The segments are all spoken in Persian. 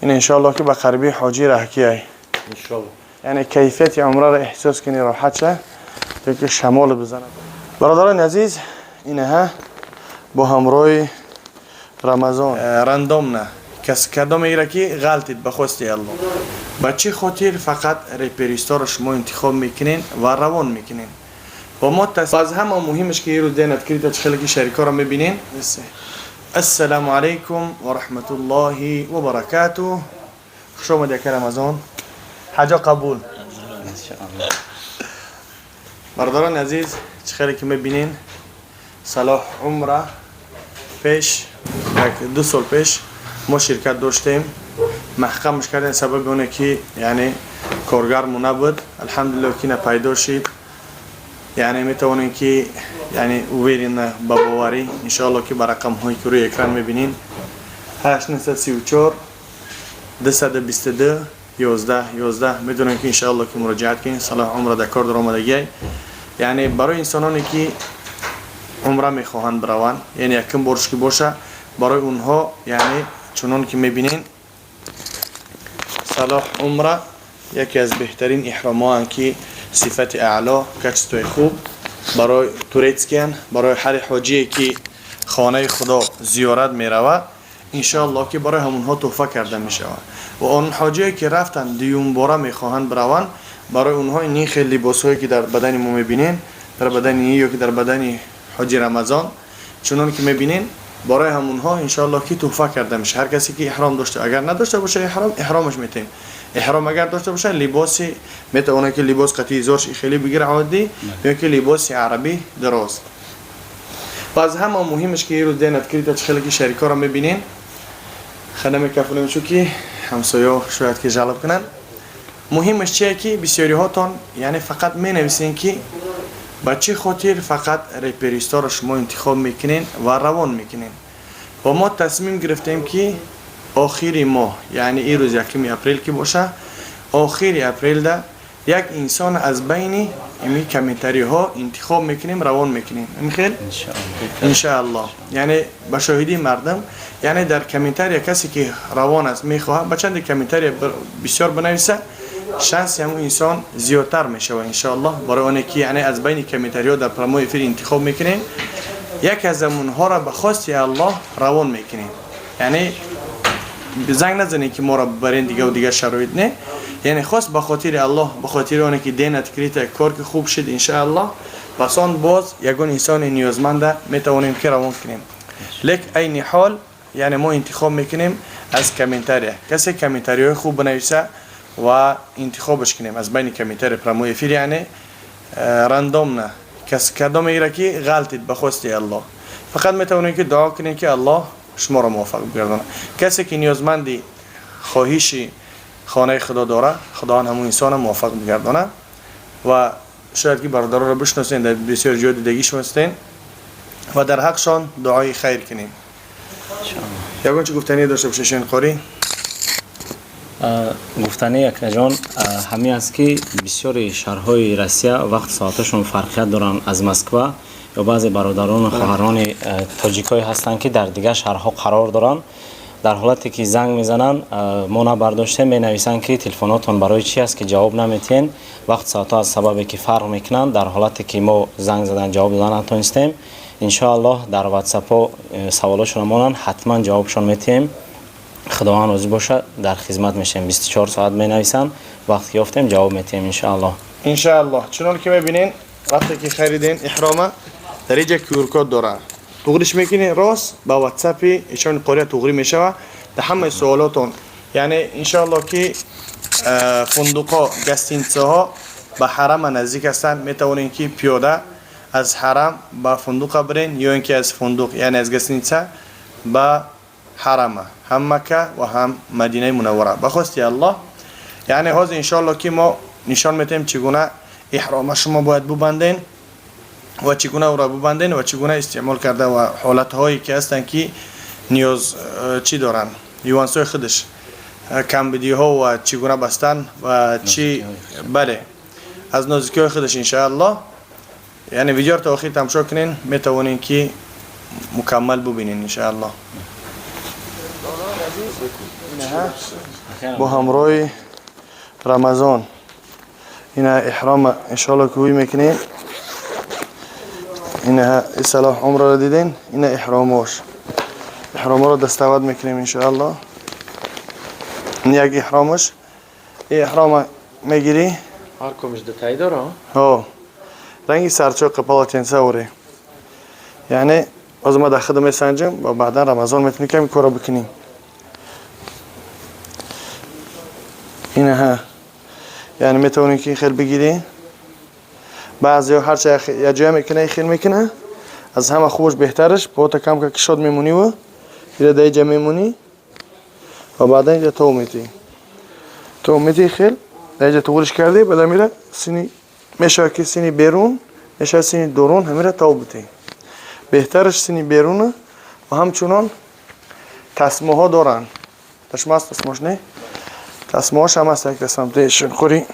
این انشالله که به قربی حاجی رحکیه انشالله. یعنی کیفیت عمره را احساس کنی راحت شه که شمال بزنه. برادران عزیز اینه ها با همراه رمضان رندوم نه کس کدام ایره که غلطید بخواستی الله با چه خاطر فقط ریپریستا رو شما انتخاب میکنین و روان میکنین و ما از همه مهمش که این رو دینت کریت چه خیلی شریکا رو میبینین. السلام علیکم و رحمت الله و برکاته. خوش آمدید که رمضان حجا قبول برادران عزیز. چه خیلی که میبینین صلاح عمره پیش 2 سال پیش ما شرکت داشتیم محکمش کردن سبب اونه که یعنی کارگرمون نبود الحمدلله که پیدا شد یعنی میتونین که یعنی اویرین با باوری انشاءالله که با رقم هایی که روی اکران میبینین 834 222 11 میدونن که انشاءالله که مراجعت کنین. صلاح عمره در کار در آمدگی یعنی برای انسانانی که عمره میخواهند بروند یعنی یکم برش که باشه برای اونها یعنی چنان که میبینین صلاح عمره یکی از بهترین احرام ها که صفت اعلا کچستوی خوب برای توریتسکین برای هر حاجی که خانه خدا زیارت میروه انشاءالله که برای همونها تحفه کرده میشه و اون حاجی که رفتن دیوم باره میخواهند بروند برای اونها این خیلی لباس هایی که در بدن ما میبینین در بدن یا که در بدن حاجی رمضان چنان که میبینین برای همونها انشاءالله که تحفه کرده میشه. هر کسی که احرام داشته اگر نداشته باشه احرامش میتیم احرام اگر داشته باشه لباسی میتونه که لباس قطعی زارش خیلی بگیره عادی یا که لباس عربی دراز. باز همه مهمش که رو دینت کریت چه خیلی که شریکا رو میبینین خدمه کفولم شو که همسایه شاید که جلب کنن. مهمش چیه که بسیاری هاتون یعنی فقط می نویسین که با چه خاطر فقط ریپریستا رو شما انتخاب میکنین و روان میکنین و ما تصمیم گرفتیم که آخری ماه یعنی این روز 1 اپریل که باشه آخری اپریل ده یک انسان از بین این کمیتری ها انتخاب میکنیم روان میکنیم خیلی انشاءالله یعنی با شاهدی مردم یعنی در کمیتری کسی که روان است میخواه با چند کمیتری بسیار بنویسه شانس همون انسان زیادتر میشه و انشاءالله برای اونه که یعنی از بین کمیتری ها در پراموی فیل انتخاب میکنیم یک از اونها را به خواستی الله روان میکنیم یعنی زنگ نزنی که ما را برین دیگه و دیگه شرایط نه یعنی خاص به خاطر الله به خاطر اونه که دینت کریت کار که خوب شد انشاءالله پس آن باز یگون انسان نیازمنده میتوانیم که روان کنیم لیک این حال یعنی ما انتخاب میکنیم از کامنتری کسی کامنتری های خوب بنویسه و انتخابش کنیم از بین کمیتر پراموی فیل یعنی رندوم نه کس کدام ایره که غلطید بخواستی الله فقط میتونید که دعا کنید که الله شما را موفق بگردونه. کسی که نیازمندی خواهشی خانه خدا داره خدا همون انسان موفق بگردونه و شاید که برادران را بشناسین در بسیار جای دیگه شناسین و در حقشان دعای خیر کنیم. یگان چه گفتنی داشته باشه شین قاری؟ گفتنی اکرم جان همین است که بسیاری شهرهای روسیه وقت ساعتشون فرقیت دارن از مسکو یا بعضی برادران و خواهران تاجیکایی هستند که در دیگه شهرها قرار دارن در حالتی که زنگ میزنن ما نبرداشته می نویسن که تلفناتون برای چی است که جواب نمیتین وقت ساعتها از سببی که فرق میکنن در حالتی که ما زنگ زدن جواب دادن نتونستیم ان الله در واتساپ ها سوالاشون مونن حتما جوابشون میتیم خداوند راضی باشه در خدمت میشیم 24 ساعت می نویسن وقتی یافتیم جواب میتیم ان الله چون که میبینین وقتی که خریدین احرامه در اینجا کیو کد داره توغریش میکنین راست با واتساپ ایشون قریه توغری میشه در همه سوالاتون یعنی الله که فندقا گستینسه ها به حرم نزدیک هستن میتونین که پیاده از حرم به فندق برین یا اینکه از فندق یعنی از گستینسه به حرمه هم مکه و هم مدینه منوره بخواستی الله یعنی هاز انشالله که ما نشان میتیم چگونه احرام شما باید ببندین و چگونه او را ببندین و چگونه استعمال کرده و حالت هایی که هستن که نیاز چی دارن یوانسوی خودش کمبدی ها و چگونه بستن و چی بله از نازکی های خودش انشاءالله یعنی ویدیو تا آخر تماشا کنین میتوانین که مکمل ببینین انشاءالله. اینها با همراه رمضان اینها احرام انشالله که هوی میکنین. اینها اصلاح عمره را دیدین، اینها احراماش. احرام را دستاورد میکنیم انشالله. این یک احرامش. این احرام میگیری هر کمش دتایی داره. ها رنگی سرچوق پالاتین سوری، یعنی از ما در خدمت سنجم و بعدا رمضان میتونی کمی کارا بکنیم. اینها یعنی میتونی که خیلی بگیری. بعضی هر چه یه جای میکنه خیلی میکنه، از همه خوبش بهترش با تا کم که شاد میمونی و دیگه دیگه میمونی و بعدا اینجا تو میتی خیلی دیگه طولش کردی بعد میره سینی میشه که سینی بیرون میشه سینی درون همیره تو بتی. بهترش سینی بیرونه و همچنان تسمه ها دارن. تسمه هست تسمهش نه؟ تسمه هاش هم هست یک تسمه دیشون خوری.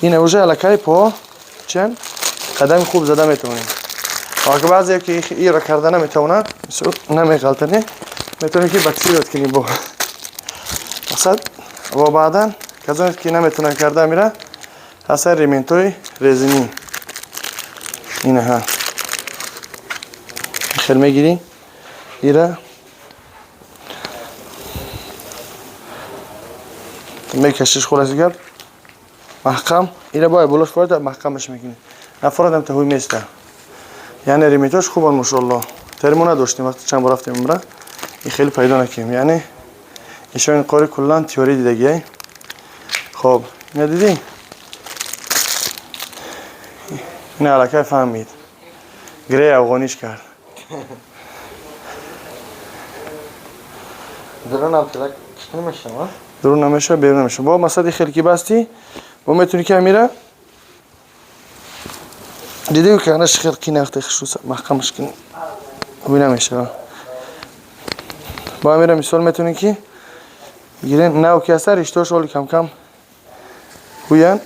اینه اوجه علکای پا چند قدم خوب زده میتونیم. اگه بعضی که این را کرده نمیتونن نمیغلطنه میتونیم که بکسی داد کنیم با مقصد و بعدا کسانی که نمیتونن کرده میره هست ریمنتوی رزینی. اینه خیلی میگیری ایره میکشیش خلاصی کرد محکم. ایره باید بلوش فرد محکمش میکنی نفراد هم تهوی میسته. یعنی ریمیتاش خوبان ماشاءالله. ترمو نداشتیم وقتی چند بار رفتیم عمره این خیلی پیدا نکردیم. یعنی ایشون این قاری کلا تئوری دیدگیه. خب ندیدی این علاقه فهمید گری افغانیش کرد. درون هم تلک نمیشه ما. درون نمیشه بیرون نمیشه. با مسئله خیلی کی بستی با میتونی که میره دیدی که انش خیلی کی نخته خصوصا محکمش کنی وی نمیشه. با میره مثال میتونی که گیرین نو که اثر اشتاش ولی کم کم هویان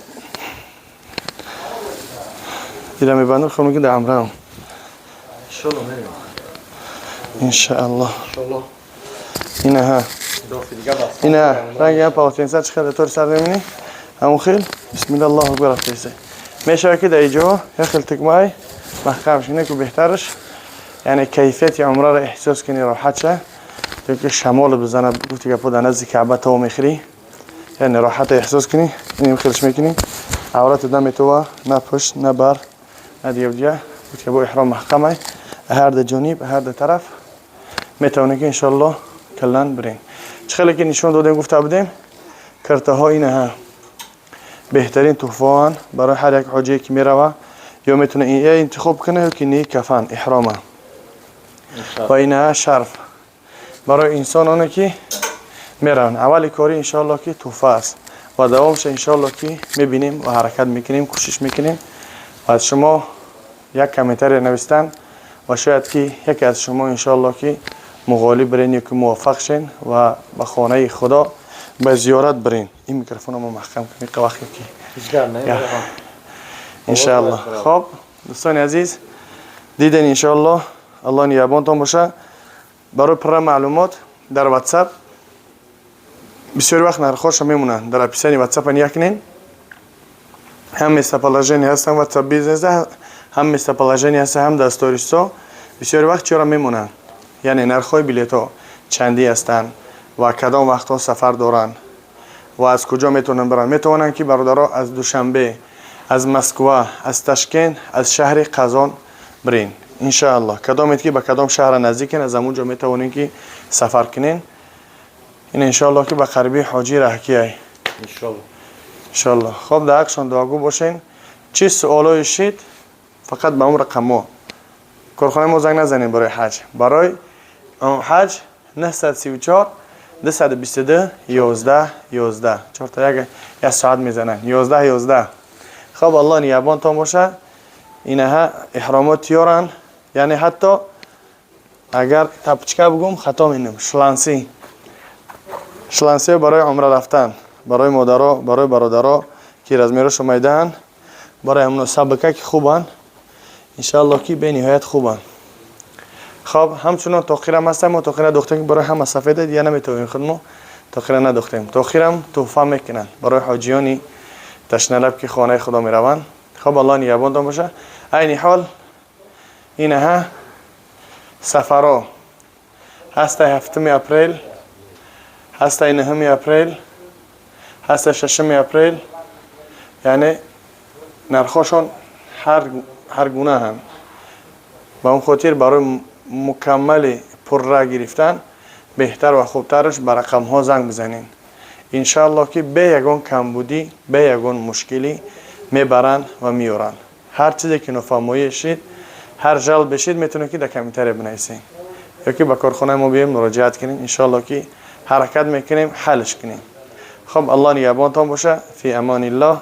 دیره میبندم خونو که در عمره هم انشالله میریم. انشاءالله. انشالله. اینه ها دافی دیگه بس. اینه رنگی هم پاوتین سر چقدر طور سر نمینی همون خیل بسم الله الله اکبر افتیسته میشه که در اینجا یه خیل تکمای محکمش اینه که بهترش یعنی کیفیت عمره را احساس کنی راحت شه که شمال بزنه گفتی که پود نزدیک کعبه تو میخری یعنی راحت احساس کنی. اینیم خیلش میکنی عورت دم تو نه پشت نه بر نه دیوجه گفتی که با احرام محکمه هر دو جانب هر دو طرف میتونه که انشالله کلان برین. چخیلی که نشون دادیم گفته بودیم کرته ها اینه ها بهترین تحفه برای هر یک حاجی که میروه یا میتونه این انتخاب کنه که نی کفن احرامه و اینه شرف برای انسانانه که میرن. اولی کاری انشالله که تحفه است و دوامش انشالله که میبینیم و حرکت میکنیم کوشش میکنیم و از شما یک کامنتر نوشتن و شاید که یکی از شما انشالله که مغالی برین یا که موفق شین و به خانه خدا به زیارت برین. این میکروفون ما محکم کنید که وقتی که انشالله. خب دوستان عزیز دیدین انشالله الله نیابانتان باشه. برای پر معلومات در واتساپ بسیاری وقت نرخوش میمونن در اپلیکیشن واتساپ نیکنین هم استپالاژنی هستن واتساپ بیزنس هم استپالاژنی هست هم در استوریستا بسیاری وقت چرا میمونن یعنی نرخ‌های بلیط ها چندی هستن و کدام وقت ها سفر دارن و از کجا میتونن برن. میتونن که برادرها از دوشنبه از مسکو از تشکند از شهر قزان برین انشاءالله. کدامت که به کدام شهر نزدیکن از اونجا میتونین که سفر کنین. این انشاءالله که به قربی حاجی رحکیه انشاءالله. خب در حقشان دعاگو باشین. چه سوالای شید فقط به اون رقم کارخانه ما زنگ نزنین برای حج. برای حج 934 222 11 11 4 تا یک ساعت میزنن 11 11. خب الله نیابان تا باشه. اینها احرامات تیارن یعنی حتی اگر تپچکه بگم خطا مینم شلانسی برای عمره رفتن برای مادرها برای برادرها که رزمیرا شمیدن برای همون سبکه که خوبن انشاءالله که به نهایت خوبن. خب همچنان تاخیر هم هستم و تاخیر نداختیم که برای همه سفید دیگه نمیتونیم خودمو تاخیر نداختیم. تاخیر هم توفا میکنن برای حاجیانی تشنه لب که خانه خدا میروند. خب الله نیابان دام باشه. عین حال اینها سفرها هسته 7 اپریل، هسته 9 اپریل، هسته 6 اپریل، یعنی نرخشون هر گونه هم با اون خاطر برای مکمل پر را گرفتن بهتر و خوبترش بر رقم ها زنگ بزنین. انشاءالله که به یگان کمبودی به یگان مشکلی میبرن و میورن. هر چیزی که نفهمایی شید هر جل بشید میتونه که در کمیتر بنویسین یا که با کارخانه ما بیایم مراجعت کنیم. انشاءالله که حرکت میکنیم حلش کنیم. خب الله نیابانتان باشه. فی امان الله.